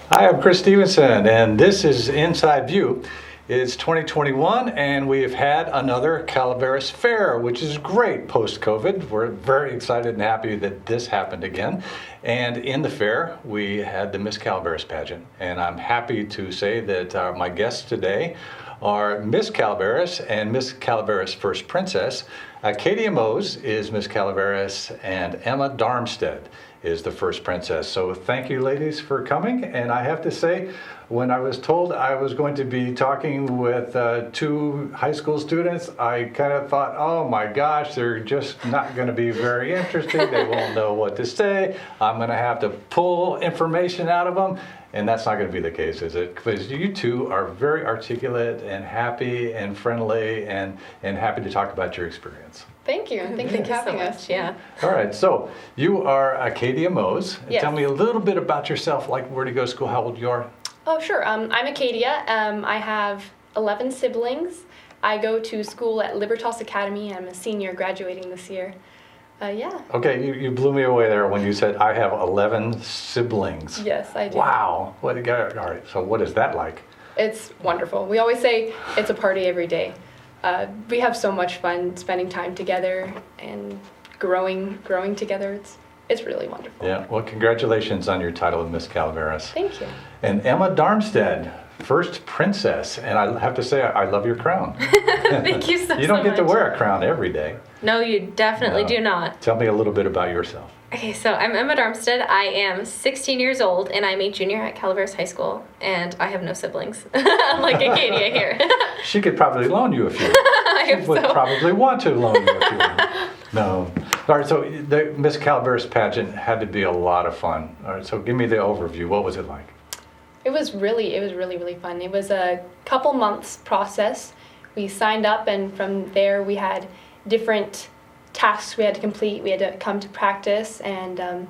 Hi, I'm Chris Stevenson, and this is Inside View. It's 2021, and we've had another Calaveras Fair, which is great post-COVID. We're very excited and happy that this happened again. And in the fair, we had the Miss Calaveras pageant, and I'm happy to say that my guests today are Miss Calaveras and Miss Calaveras First Princess. Acadia Moes is Miss Calaveras, and Emma Darmstead is the first princess. So thank you, ladies, for coming. And I have to say, when I was told I was going to be talking with two high school students, I kind of thought, oh my gosh, they're just not going to be very interesting. They won't know what to say. I'm going to have to pull information out of them. And that's not going to be the case, is it? Because you two are very articulate and happy and friendly and happy to talk about your experience. Thank you. Thank you for having us. Yeah. All right. So you are Acadia Moes. Yes. Tell me a little bit about yourself, like where do you go to school, how old you are? Oh, sure. I'm Acadia. I have 11 siblings. I go to school at Libertas Academy. I'm a senior graduating this year. Yeah. Okay, you blew me away there when you said I have 11 siblings. Yes, I do. Wow. All right. So what is that like? It's wonderful. We always say it's a party every day. We have so much fun spending time together and growing together. It's really wonderful. Yeah. Well, congratulations on your title of Miss Calaveras. Thank you. And Emma Darmstead, first princess. And I have to say, I love your crown. Thank you so much. You don't get to wear a crown every day. No, you definitely do not. Tell me a little bit about yourself. Okay, so I'm Emma Darmstead. I am 16 years old, and I'm a junior at Calaveras High School, and I have no siblings, like Acadia here. She could probably loan you a few. I She would hope so. probably want to loan you a few. No. All right, so the Miss Calaveras pageant had to be a lot of fun. All right, so give me the overview. What was it like? It was really fun. It was a couple months process. We signed up, and from there we had different tasks we had to complete. We had to come to practice, and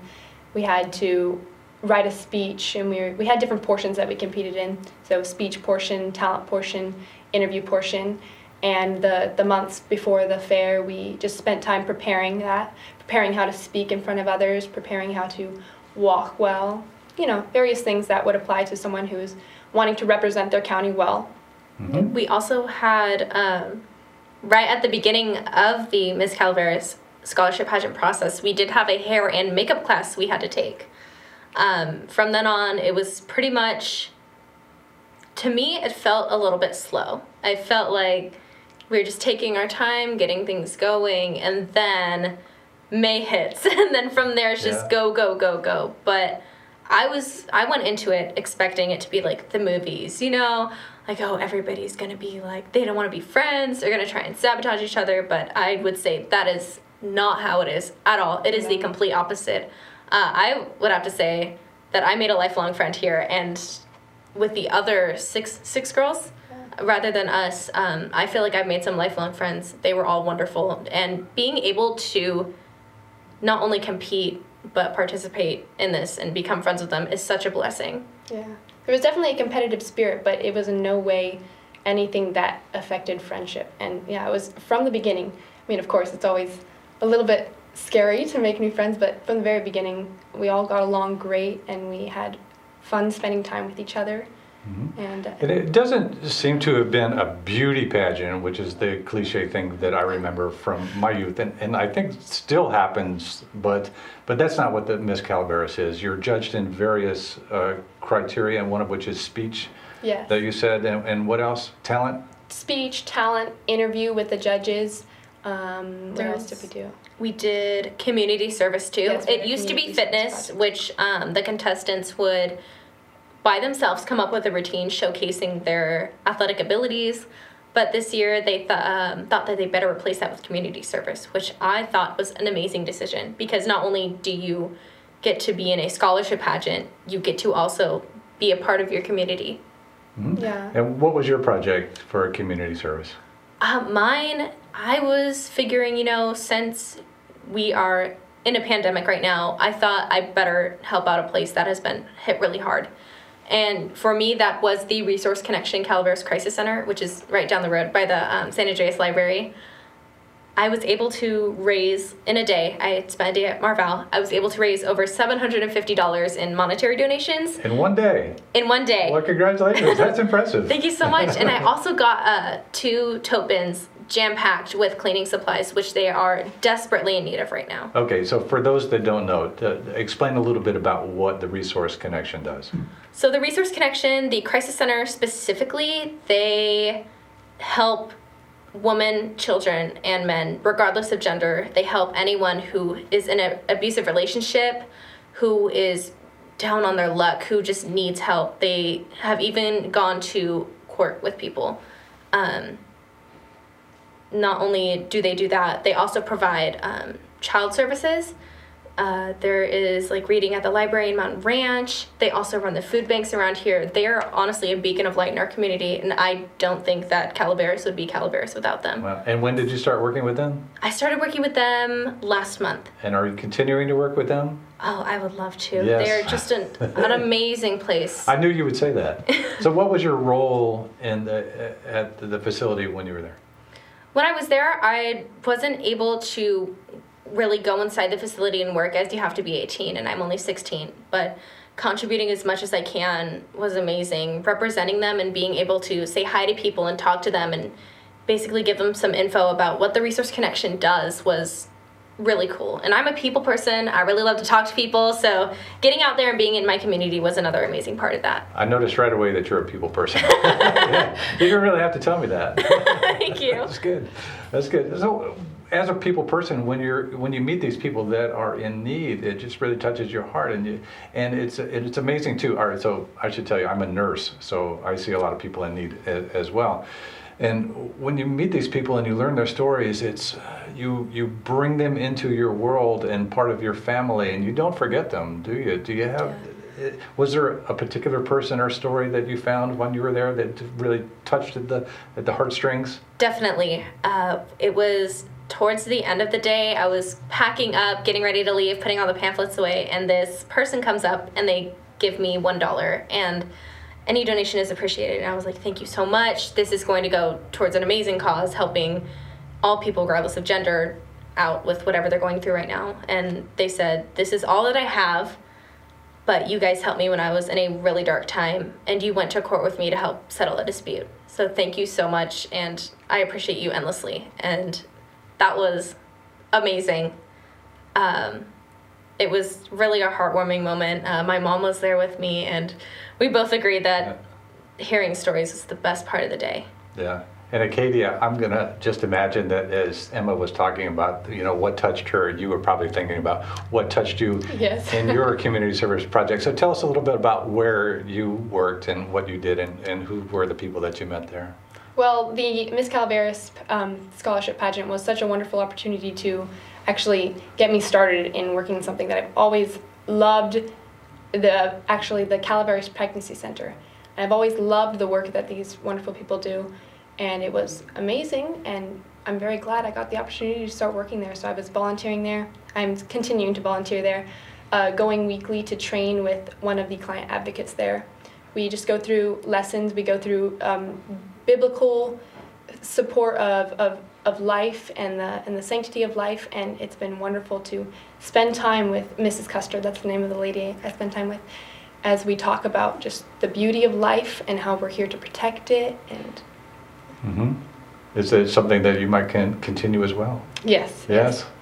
we had to write a speech, and we had different portions that we competed in. So speech portion, talent portion, interview portion, and the months before the fair, we just spent time preparing how to speak in front of others, preparing how to walk well, various things that would apply to someone who's wanting to represent their county well. Mm-hmm. We also had, right at the beginning of the Miss Calaveras scholarship pageant process, we did have a hair and makeup class we had to take. From then on, it was pretty much, to me, it felt a little bit slow. I felt like we were just taking our time, getting things going, and then May hits. And then from there, it's just go, go, go, go. But I went into it expecting it to be like the movies, like, oh, everybody's going to be like, they don't want to be friends, they're going to try and sabotage each other, but I would say that is not how it is at all. It is the complete opposite. I would have to say that I made a lifelong friend here, and with the other six girls, rather than us, I feel like I've made some lifelong friends. They were all wonderful, and being able to not only compete, but participate in this and become friends with them is such a blessing. Yeah. There was definitely a competitive spirit, but it was in no way anything that affected friendship. And yeah, it was from the beginning. I mean, of course, it's always a little bit scary to make new friends, but from the very beginning, we all got along great, and we had fun spending time with each other. Mm-hmm. And It doesn't seem to have been a beauty pageant, which is the cliche thing that I remember from my youth, and I think it still happens, but that's not what the Miss Calaveras is. You're judged in various criteria, and one of which is speech. yes. That you said, and what else? Talent? Speech, talent, interview with the judges. What else did we do? We did community service too. Yes, we it had a used to be community service fitness, project. which the contestants would by themselves come up with a routine showcasing their athletic abilities. But this year they thought that they better replace that with community service, which I thought was an amazing decision, because not only do you get to be in a scholarship pageant, you get to also be a part of your community. Mm-hmm. Yeah. And what was your project for community service? Mine, I was figuring, since we are in a pandemic right now, I thought I better help out a place that has been hit really hard. And for me, that was the Resource Connection Calaveras Crisis Center, which is right down the road by the San Andreas Library. I was able to raise, in a day, I spent a day at Marval, I was able to raise over $750 in monetary donations. In one day? In one day. Well, congratulations. That's impressive. Thank you so much. And I also got 2 tote bins jam-packed with cleaning supplies, which they are desperately in need of right now. Okay, so for those that don't know, explain a little bit about what the Resource Connection does. So the Resource Connection, the Crisis Center specifically, they help women, children, and men, regardless of gender. They help anyone who is in an abusive relationship, who is down on their luck, who just needs help. They have even gone to court with people. Not only do they do that, they also provide child services. There is like reading at the library in Mountain Ranch. They also run the food banks around here. They are honestly a beacon of light in our community, and I don't think that Calaveras would be Calaveras without them. Wow. And when did you start working with them? I started working with them last month. And are you continuing to work with them? Oh, I would love to. Yes. They're just an amazing place. I knew you would say that. So what was your role at the facility when you were there? When I was there, I wasn't able to really go inside the facility and work, as you have to be 18, and I'm only 16. But contributing as much as I can was amazing. Representing them and being able to say hi to people and talk to them and basically give them some info about what the Resource Connection does was really cool. And I'm a people person. I really love to talk to people, so getting out there and being in my community was another amazing part of that. I noticed right away that you're a people person. Yeah, you didn't really have to tell me that. Thank you. That's good. That's good. So, as a people person, when you meet these people that are in need, it just really touches your heart, and it's amazing too. All right, so I should tell you, I'm a nurse, so I see a lot of people in need as well. And when you meet these people and you learn their stories, it's you bring them into your world and part of your family, and you don't forget them, do you? Do you have? Yeah. Was there a particular person or story that you found when you were there that really touched at the heartstrings? Definitely. It was towards the end of the day. I was packing up, getting ready to leave, putting all the pamphlets away, and this person comes up and they give me $1 and any donation is appreciated. And I was like, thank you so much. This is going to go towards an amazing cause, helping all people, regardless of gender, out with whatever they're going through right now. And they said, this is all that I have, but you guys helped me when I was in a really dark time, and you went to court with me to help settle a dispute. So thank you so much, and I appreciate you endlessly. And that was amazing. It was really a heartwarming moment. My mom was there with me, and we both agreed that hearing stories is the best part of the day. Yeah. And Acadia, I'm going to just imagine that as Emma was talking about, what touched her, you were probably thinking about what touched you Yes. in your community service project. So tell us a little bit about where you worked and what you did and who were the people that you met there. Well, the Miss Calaveras scholarship pageant was such a wonderful opportunity to actually get me started in working in something that I've always loved, the Calaveras Pregnancy Center. And I've always loved the work that these wonderful people do, and it was amazing, and I'm very glad I got the opportunity to start working there. So I was volunteering there. I'm continuing to volunteer there, going weekly to train with one of the client advocates there. We just go through lessons. We go through biblical support of life and the sanctity of life, and it's been wonderful to spend time with Mrs. Custer. That's the name of the lady I spend time with, as we talk about just the beauty of life and how we're here to protect it. And Is it something that you might continue as well? yes.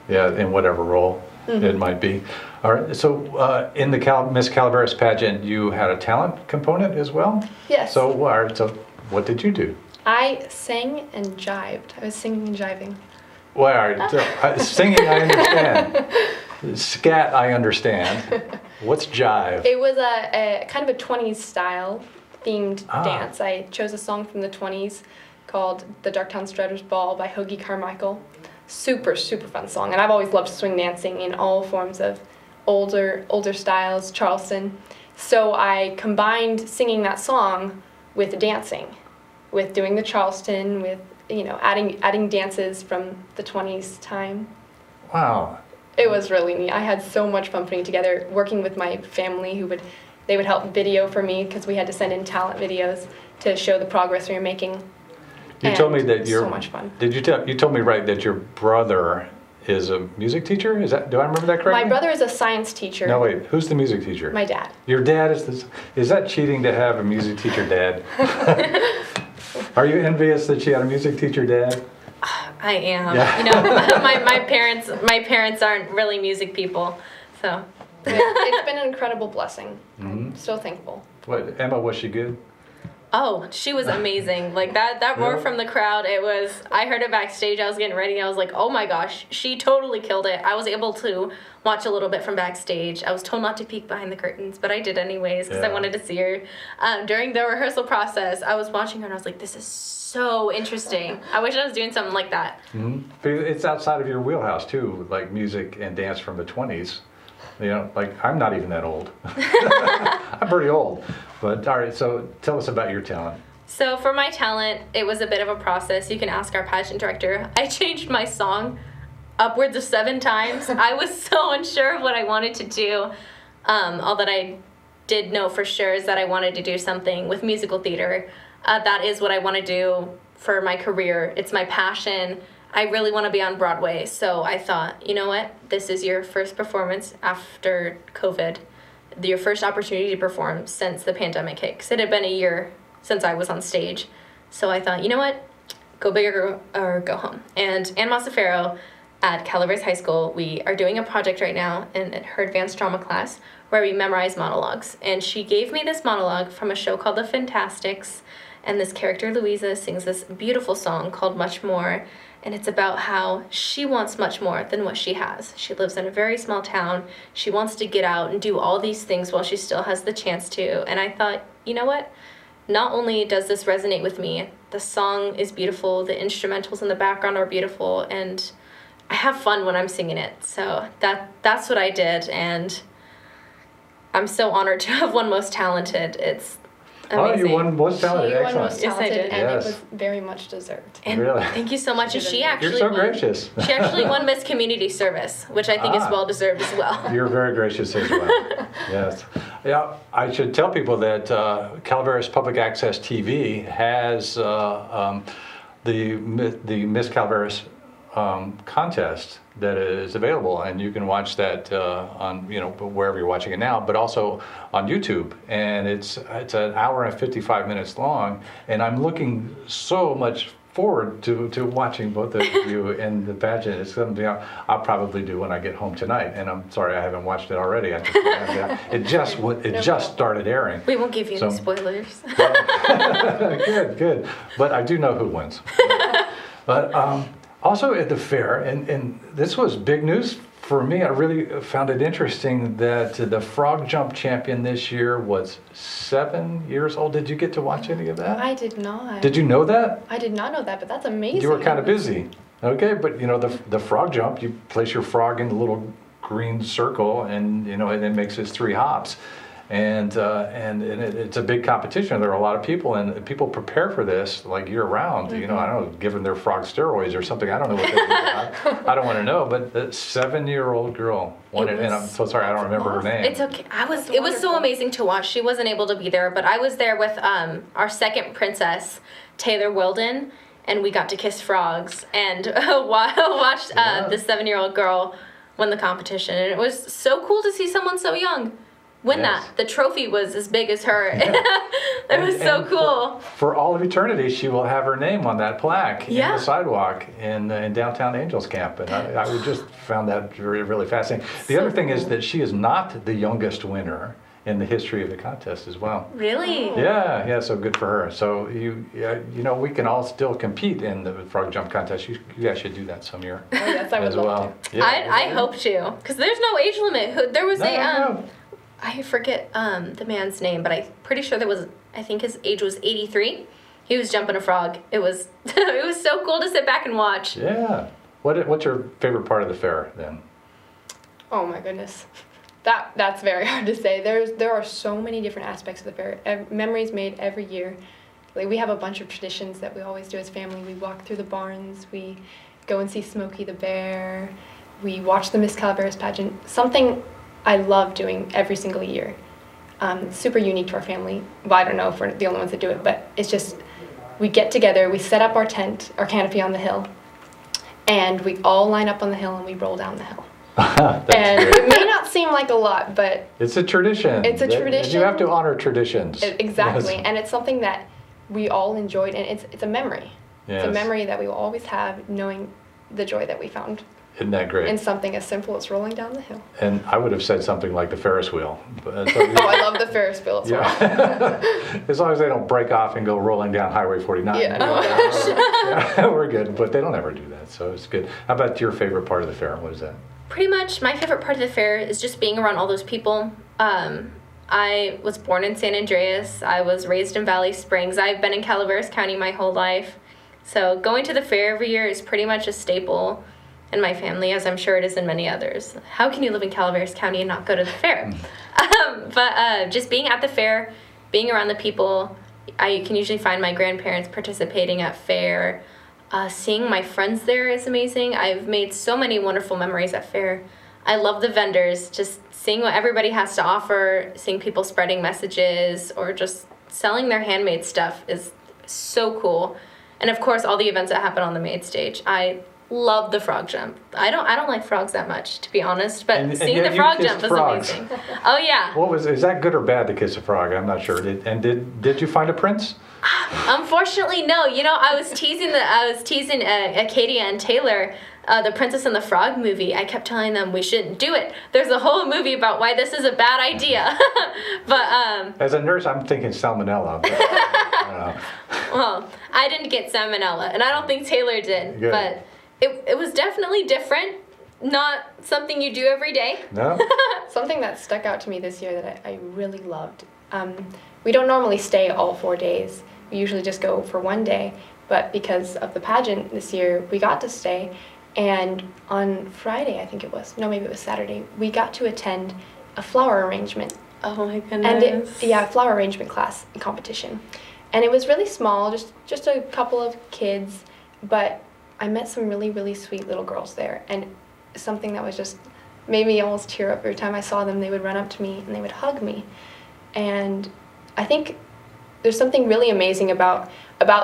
Yeah, in whatever role it might be. All right, so in the Miss Calaveras pageant, you had a talent component as well? Yes. So what did you do? I sang and jived. I was singing and jiving. Well, all right, so, singing I understand. Scat I understand. What's jive? It was a kind of a 20s style themed dance. I chose a song from the 20s called The Darktown Strutters Ball by Hoagie Carmichael. Super, super fun song. And I've always loved swing dancing in all forms of older styles, Charleston. So I combined singing that song with dancing, with doing the Charleston, with adding dances from the 20s time. Wow. It was really neat. I had so much fun putting it together, working with my family they would help video for me because we had to send in talent videos to show the progress we were making. You told me that so much fun. You told me right that your brother is a music teacher? Do I remember that correctly? My brother is a science teacher. No, wait. Who's the music teacher? My dad. Your dad is that cheating to have a music teacher dad? Are you envious that she had a music teacher dad? I am. Yeah. You know, my parents aren't really music people, so. It's been an incredible blessing. Mm-hmm. I'm so thankful. What, Emma, was she good? Oh, she was amazing. Like that roar Yeah. from the crowd, I heard it backstage, I was getting ready, I was like, oh my gosh, she totally killed it. I was able to watch a little bit from backstage. I was told not to peek behind the curtains, but I did anyways because I Yeah. wanted to see her. During the rehearsal process, I was watching her and I was like, this is so interesting. I wish I was doing something like that. Mm-hmm. It's outside of your wheelhouse too, like music and dance from the 20s. You know, like I'm not even that old. I'm pretty old. But all right, so tell us about your talent. So for my talent, it was a bit of a process. You can ask our pageant director. I changed my song upwards of 7 times. I was so unsure of what I wanted to do. All that I did know for sure is that I wanted to do something with musical theater. That is what I want to do for my career. It's my passion. I really want to be on Broadway. So I thought, you know what? This is your first performance after COVID. Your first opportunity to perform since the pandemic hit. 'Cause it had been a year since I was on stage. So I thought, you know what? Go big or go home. And Ann Massafero at Calaveras High School, we are doing a project right now in her advanced drama class where we memorize monologues. And she gave me this monologue from a show called The Fantastics. And this character, Louisa, sings this beautiful song called Much More. And it's about how she wants much more than what she has. She lives in a very small town. She wants to get out and do all these things while she still has the chance to. And I thought, you know what? Not only does this resonate with me, the song is beautiful, the instrumentals in the background are beautiful, and I have fun when I'm singing it. So that's what I did, and I'm so honored to have won Most Talented. It's amazing. Oh, you won Most Talented. She won Excellent. Most Yes, I Talented, did. and Yes. it was very much deserved. And Really? thank you so much. And she actually You're so won, gracious. She actually won Miss Community Service, which I think is Ah. well deserved as well. You're very gracious as well. Yes. Yeah, I should tell people that Calaveras Public Access TV has the Miss Calaveras contest that is available, and you can watch that on wherever you're watching it now, but also on YouTube. And it's an hour and 55 minutes long, and I'm looking so much forward to watching both of you in the pageant. It's something I'll probably do when I get home tonight. And I'm sorry I haven't watched it already. It just started airing. We won't give you So- any spoilers. Good. But I do know who wins. But also at the fair, and this was big news for me. I really found it interesting that the frog jump champion this year was 7 years old. Did you get to watch any of that? I did not. Did you know that? I did not know that, but that's amazing. You were kind of busy. Okay, but the frog jump, you place your frog in the little green circle, and and it makes its 3 hops. And it's a big competition. There are a lot of people, and people prepare for this like year round. I don't know, giving their frog steroids or something. I don't know what they do. I don't want to know. But the 7-year-old girl won it, and I'm so sorry I don't remember her name. It's okay. It was so amazing to watch. She wasn't able to be there, but I was there with our second princess, Taylor Wilden, and we got to kiss frogs and watched the 7-year-old girl win the competition. And it was so cool to see someone so young win Yes. that. The trophy was as big as her. It was so And cool. For all of eternity, she will have her name on that plaque in Yeah. the sidewalk in downtown Angels Camp. And I would just found that really, really fascinating. The So other thing is cool. that she is not the youngest winner in the history of the contest as well. Really? Yeah, so good for her. So we can all still compete in the frog jump contest. You guys should do that some year Oh, yes, I would as love well. to. Yeah. I hope to, because there's no age limit. There was No. I forget the man's name, but I'm pretty sure I think his age was 83. He was jumping a frog. It was it was so cool to sit back and watch. Yeah. What's your favorite part of the fair then? Oh my goodness. That's very hard to say. There are so many different aspects of the fair. Memories made every year. Like, we have a bunch of traditions that we always do as family. We walk through the barns. We go and see Smokey the Bear. We watch the Miss Calaveras pageant. Something I love doing every single year. Super unique to our family. Well, I don't know if we're the only ones that do it, but it's just we get together, we set up our tent, our canopy on the hill, and we all line up on the hill and we roll down the hill. That's And great. it may not seem like a lot, but It's a tradition. It's a That- tradition. You have to honor traditions. exactly, Yes. and it's something that we all enjoyed, and it's a memory. It's a Yes. memory that we will always have, knowing the joy that we found Isn't that great? in something as simple as rolling down the hill. And I would have said something like the Ferris wheel. But, Oh, I love the Ferris wheel as well. yeah. As long as they don't break off and go rolling down Highway 49. Yeah. Oh my gosh. Yeah, we're good. But they don't ever do that, so it's good. How about your favorite part of the fair? What is that? Pretty much my favorite part of the fair is just being around all those people. I was born in San Andreas. I was raised in Valley Springs. I've been in Calaveras County my whole life. So going to the fair every year is pretty much a staple in my family, as I'm sure it is in many others. How can you live in Calaveras County and not go to the fair? But just being at the fair, being around the people, I can usually find my grandparents participating at fair. Seeing my friends there is amazing. I've made so many wonderful memories at fair. I love the vendors, just seeing what everybody has to offer, seeing people spreading messages or just selling their handmade stuff is so cool. And of course, all the events that happen on the maid stage. I love the frog jump. I don't like frogs that much, to be honest, but And seeing yet the you frog kissed jump was frogs. amazing. Oh yeah. What was? Is that good or bad to kiss a frog? I'm not sure. Did you find a prince? Unfortunately, no. You know, I was teasing Acadia and Taylor, the Princess and the Frog movie. I kept telling them we shouldn't do it. There's a whole movie about why this is a bad idea. But As a nurse, I'm thinking salmonella. But, I don't know. well, I didn't get salmonella, and I don't think Taylor did. Good. But it was definitely different. Not something you do every day. No. Something that stuck out to me this year that I really loved. We don't normally stay all 4 days. We usually just go for one day. But because of the pageant this year, we got to stay. And on Friday, I think it was, no, maybe it was Saturday, we got to attend a flower arrangement. Oh my And goodness. flower arrangement class competition. And it was really small, just a couple of kids. But I met some really, really sweet little girls there. And something that was just made me almost tear up every time I saw them. They would run up to me and they would hug me. And I think there's something really amazing about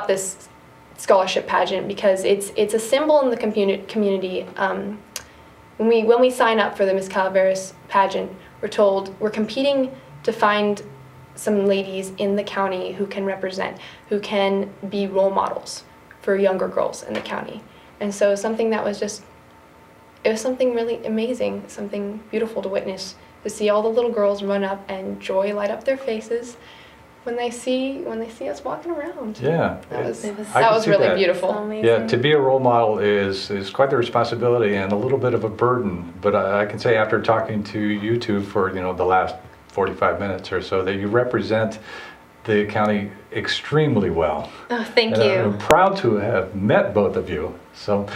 this scholarship pageant because it's a symbol in the community. When we sign up for the Miss Calaveras pageant, we're told we're competing to find some ladies in the county who can represent, who can be role models for younger girls in the county. And so something that was it was something really amazing, something beautiful to witness, to see all the little girls run up and joy light up their faces when they see us walking around. Yeah. That was It was- I that can was see really that. beautiful. So amazing. Yeah, to be a role model is quite the responsibility and a little bit of a burden. But I can say after talking to you two for the last 45 minutes or so that you represent the county extremely well. Oh, thank And you. I'm proud to have met both of you. So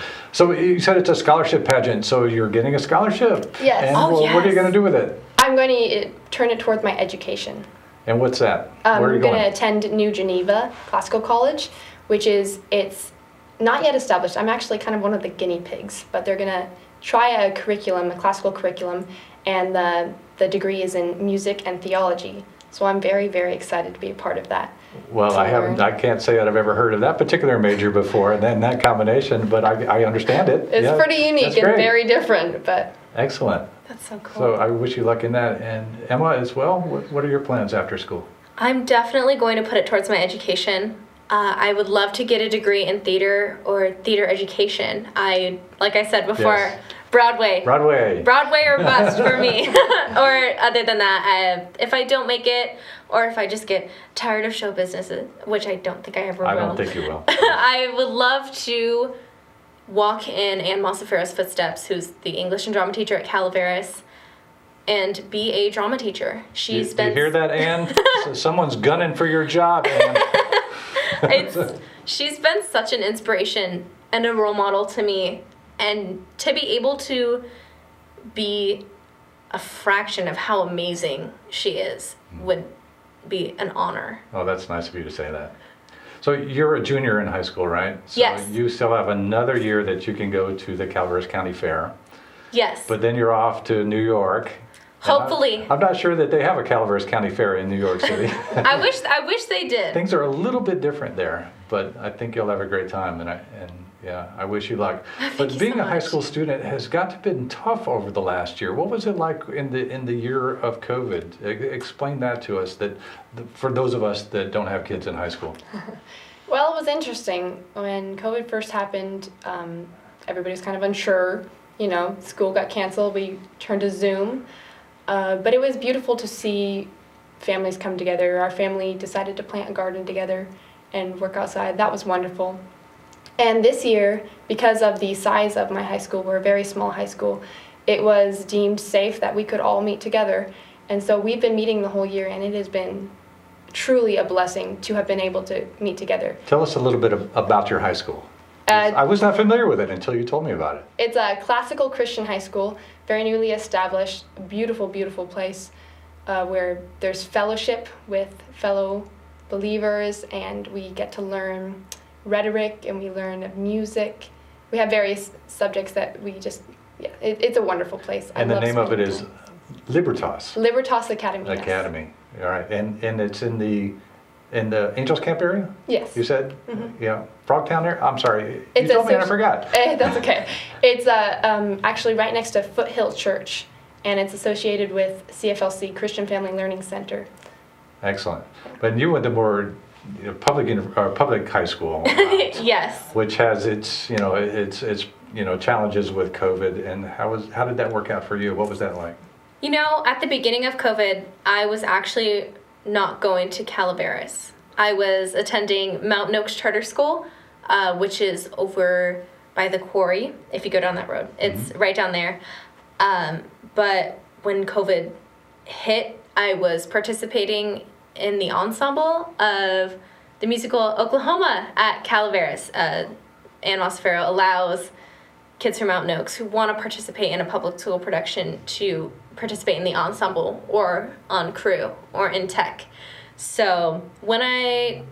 you said it's a scholarship pageant, so you're getting a scholarship. Yes. And Oh, what are you yes. going to do with it? I'm going to turn it towards my education. And what's that? Where are I'm you going to going? attend New Geneva Classical College, which it's not yet established. I'm actually kind of one of the guinea pigs, but they're going to try a classical curriculum, and the degree is in music and theology. So I'm very, very excited to be a part of that. Well, I can't say that I've ever heard of that particular major before, and then that combination, but I understand it. It's Yeah, pretty unique that's and great. very different, but Excellent. That's so cool. So I wish you luck in that. And Emma as well, what are your plans after school? I'm definitely going to put it towards my education. I would love to get a degree in theater or theater education. Like I said before, Yes. Broadway. Broadway. Broadway or bust for me. Or other than that, if I don't make it, or if I just get tired of show business, which I don't think I ever will. I don't think you will. I would love to walk in Ann Montefioro's footsteps, who's the English and drama teacher at Calaveras, and be a drama teacher. You hear that, Ann? Someone's gunning for your job, Ann. She's been such an inspiration and a role model to me, and to be able to be a fraction of how amazing she is would be an honor. Oh, that's nice of you to say that. So you're a junior in high school, right? So Yes. you still have another year that you can go to the Calaveras County Fair, Yes. but then you're off to New York. Hopefully. I'm not sure that they have a Calaveras County Fair in New York City. I wish they did. Things are a little bit different there, but I think you'll have a great time, and I wish you luck. But you being so a high much. school student has got to been tough over the last year. What was it like in the year of COVID? Explain that to us, for those of us that don't have kids in high school. Well, it was interesting. When COVID first happened, everybody was kind of unsure. You know, school got canceled. We turned to Zoom. But it was beautiful to see families come together. Our family decided to plant a garden together and work outside. That was wonderful. And this year, because of the size of my high school, we're a very small high school, it was deemed safe that we could all meet together. And so we've been meeting the whole year, and it has been truly a blessing to have been able to meet together. Tell us a little bit about your high school. I was not familiar with it until you told me about it. It's a classical Christian high school, very newly established, beautiful, beautiful place where there's fellowship with fellow believers, and we get to learn rhetoric and we learn music. We have various subjects that we just, it's a wonderful place. And the name of it is Libertas. Libertas Academy. Yes. Academy. All right. And it's in the Angels Camp area? Yes. You said? Mm-hmm. Yeah. Frogtown there? I'm sorry. It's you told me and I forgot. That's okay. It's actually right next to Foothill Church, and it's associated with CFLC, Christian Family Learning Center. Excellent. But you went to more public high school. Yes. Which has its challenges with COVID. And how did that work out for you? What was that like? You know, at the beginning of COVID, I was actually not going to Calaveras. I was attending Mountain Oaks Charter School, which is over by the quarry, if you go down that road. It's right down there. But when COVID hit, I was participating in the ensemble of the musical Oklahoma at Calaveras. Ann Mosfero allows kids from Mountain Oaks who want to participate in a public school production to participate in the ensemble or on crew or in tech. So when I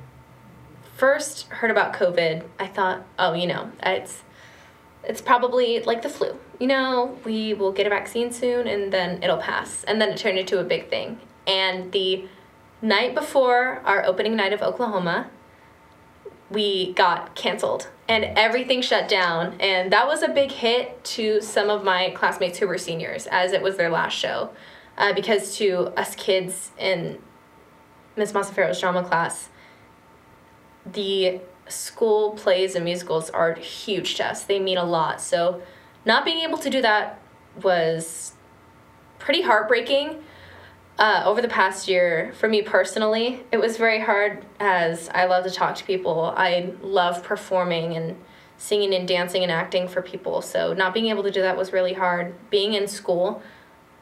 first heard about COVID, I thought, it's probably like the flu. You know, we will get a vaccine soon and then it'll pass. And then it turned into a big thing. And the night before our opening night of Oklahoma, we got canceled and everything shut down. And that was a big hit to some of my classmates who were seniors, as it was their last show. Because to us kids in Miss Masafero's drama class, the school plays and musicals are huge to us. They mean a lot. So not being able to do that was pretty heartbreaking. Over the past year, for me personally, it was very hard, as I love to talk to people. I love performing and singing and dancing and acting for people. So not being able to do that was really hard. Being in school,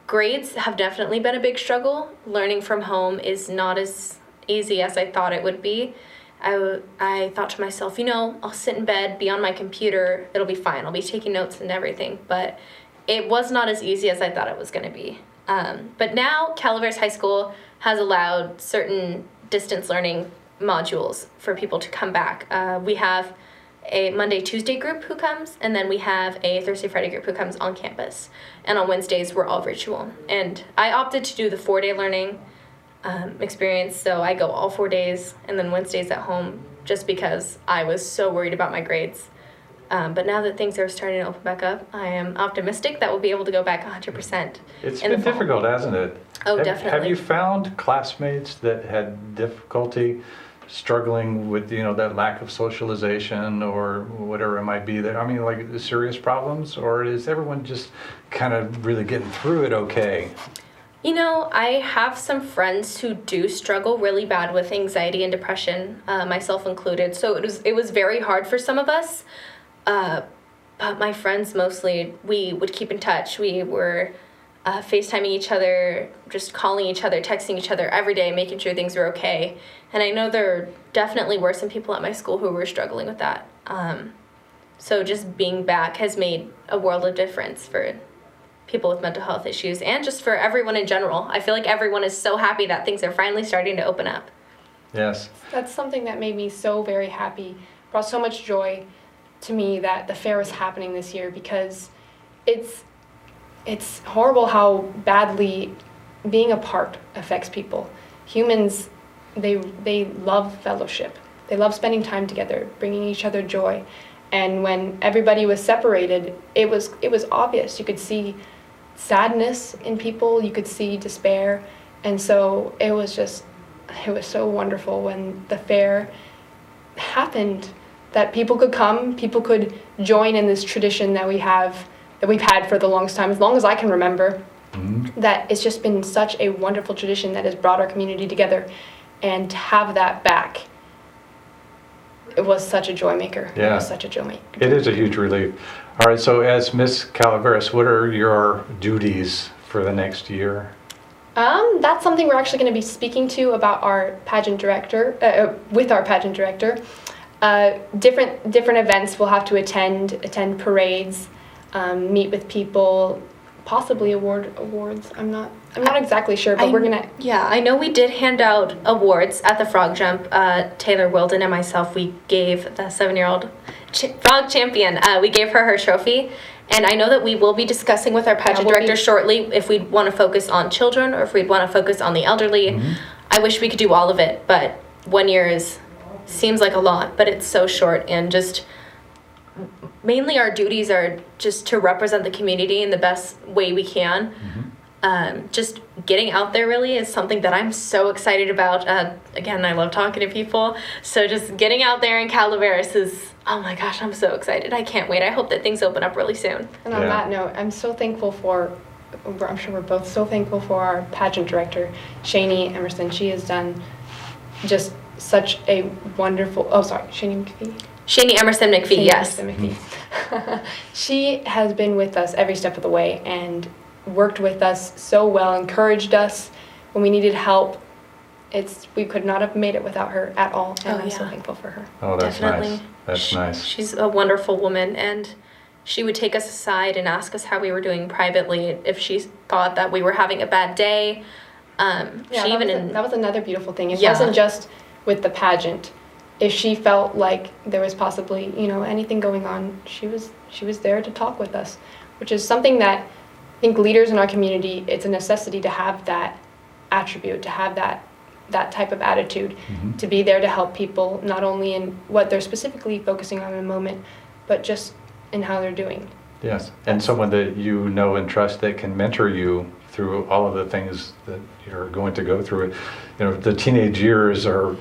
grades have definitely been a big struggle. Learning from home is not as easy as I thought it would be. I thought to myself, I'll sit in bed, be on my computer, it'll be fine. I'll be taking notes and everything. But it was not as easy as I thought it was going to be. But now Calaveras High School has allowed certain distance learning modules for people to come back. We have a Monday-Tuesday group who comes, and then we have a Thursday-Friday group who comes on campus. And on Wednesdays, we're all virtual. And I opted to do the 4-day learning experience, so I go all 4 days, and then Wednesdays at home, just because I was so worried about my grades. But now that things are starting to open back up, I am optimistic that we'll be able to go back 100%. It's been difficult, hasn't it? Oh, definitely. Have you found classmates that had difficulty struggling with, that lack of socialization or whatever it might be? I mean, like serious problems? Or is everyone just kind of really getting through it okay? I have some friends who do struggle really bad with anxiety and depression, myself included. So it was very hard for some of us. But my friends mostly, we would keep in touch. We were FaceTiming each other, just calling each other, texting each other every day, making sure things were okay. And I know there definitely were some people at my school who were struggling with that. So just being back has made a world of difference for people with mental health issues and just for everyone in general. I feel like everyone is so happy that things are finally starting to open up. Yes. That's something that made me so very happy, brought so much joy to me that the fair was happening this year, because it's it's horrible how badly being apart affects people. Humans, they love fellowship. They love spending time together, bringing each other joy. And when everybody was separated, it was obvious. You could see sadness in people, you could see despair. And so it was so wonderful when the fair happened, that people could come, people could join in this tradition that we've had for the longest time, as long as I can remember. Mm-hmm. That it's just been such a wonderful tradition that has brought our community together, and to have that back, it was such a joy maker. Yeah. It was such a joy maker. It is a huge relief. All right, so as Miss Calaveras, what are your duties for the next year? That's something we're actually going to be speaking to about our pageant director, with our pageant director. Different events we'll have to attend parades, meet with people, possibly awards. I'm not exactly sure, but we're gonna. Yeah, I know we did hand out awards at the frog jump. Taylor Wilden and myself, we gave the 7-year-old frog champion. We gave her trophy. And I know that we will be discussing with our pageant director shortly if we'd want to focus on children or if we'd want to focus on the elderly. Mm-hmm. I wish we could do all of it, but 1 year seems like a lot, but it's so short. And just mainly our duties are just to represent the community in the best way we can. Mm-hmm. Just getting out there really is something that I'm so excited about. Again, I love talking to people. So just getting out there in Calaveras is, oh my gosh, I'm so excited. I can't wait. I hope that things open up really soon. And on that note, I'm sure we're both so thankful for our pageant director, Shani Emerson. She has done just such a wonderful, Shani McPhee? Shani Emerson McPhee, yes. Emerson McPhee. She has been with us every step of the way and worked with us so well, encouraged us when we needed help. We could not have made it without her at all, and I'm so thankful for her. Oh, that's Definitely. nice. That's nice. She's a wonderful woman, and she would take us aside and ask us how we were doing privately if she thought that we were having a bad day. That was another beautiful thing. It wasn't just with the pageant. If she felt like there was possibly, anything going on, she was there to talk with us, which is something that I think leaders in our community, it's a necessity to have that attribute, to have that type of attitude, Mm-hmm. to be there to help people, not only in what they're specifically focusing on in a moment, but just in how they're doing. Yes, and someone that you know and trust that can mentor you through all of the things that you're going to go through. The teenage years are,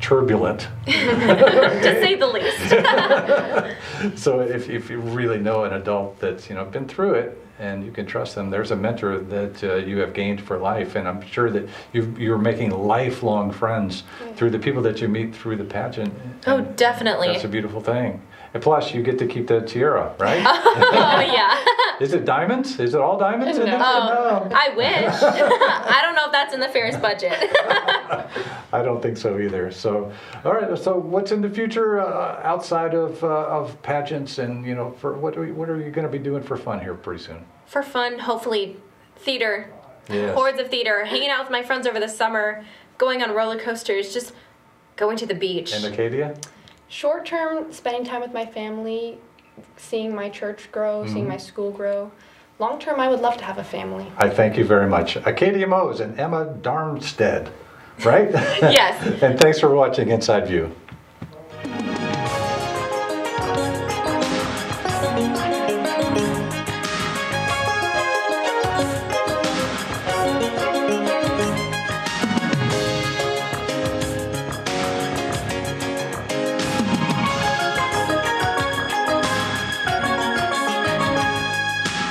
turbulent. To say the least. So if you really know an adult that's been through it and you can trust them, there's a mentor that you have gained for life, and I'm sure that you're making lifelong friends through the people that you meet through the pageant. Oh, definitely. That's a beautiful thing. And plus, you get to keep the tiara, right? Oh, yeah. Is it diamonds? Is it all diamonds? No. In it? Oh, No. I wish. I don't know if that's in the fair's budget. I don't think so either. So, all right. So, what's in the future outside of pageants, and for what are you going to be doing for fun here pretty soon? For fun, hopefully, theater. Yes. Hordes of theater. Hanging out with my friends over the summer, going on roller coasters, just going to the beach. And Acadia? Short term, spending time with my family, seeing my church grow, seeing my school grow. Long term, I would love to have a family. I thank you very much. Acadia Moes and Emma Darmstead, right? Yes. And thanks for watching Inside View.